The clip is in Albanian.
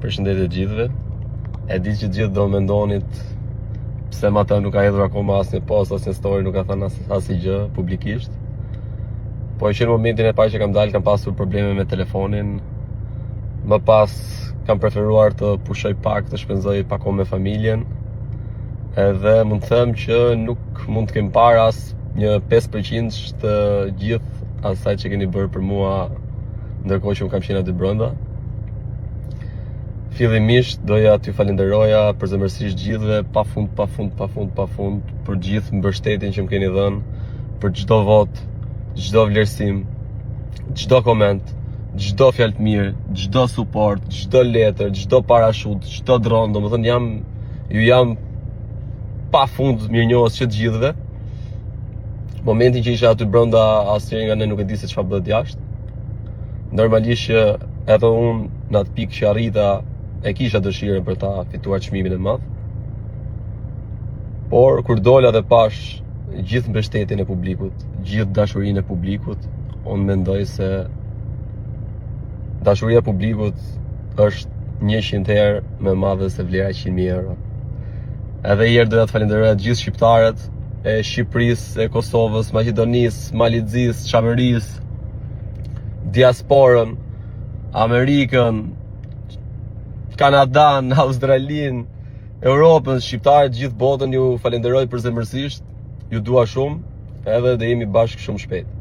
Përshëndetje gjithëve. E di që gjithë do mendonit pse Mateo nuk ka hedhur akoma asnjë post, asnjë story, nuk ka thënë asnjë gjë publikisht. Po që në momentin e parë që kam dalë kam pasur probleme me telefonin. Më pas kam preferuar të pushoj pak, të shpenzoj pak kohë me familjen. Edhe mund të them që nuk mund të kem parë as një 5% të gjithë asaj që keni bërë për mua ndërkohë që unë kam qenë aty brenda. Fillimisht doja t'ju falenderoja përzemërsisht gjithëve pafund për gjithë mbështetjen që më keni dhënë, për çdo votë, çdo vlerësim, çdo koment, çdo fjalë të mirë, çdo suport, çdo letër, çdo parashut, çdo dron, domethënë jam pafund mirënjohës që të gjithëve. Momentin që isha aty brenda, asnjëri nga ne nuk e di se çfarë bëhet jashtë. Normalisht që edhe unë në atë pikë që arrita e kisha dëshirën për ta fituar çmimin e madh. Por kur dola dhe pash gjithë mbështetjen e publikut, gjithë dashurinë e publikut, unë mendoj se dashuria e publikut është 100 herë më e madhe se vlera e 100.000 euro. Edhe herë doja të falenderoj gjithë shqiptarët e Shqipërisë, e Kosovës, Maqedonisë, Malizisë, Çamerisë, diasporën, Amerikën, Kanadan, Australinë, Europën, shqiptarët, gjithë botën, ju falenderoj përzemërsisht, ju dua shumë, edhe dhe jemi bashkë shumë shpejt.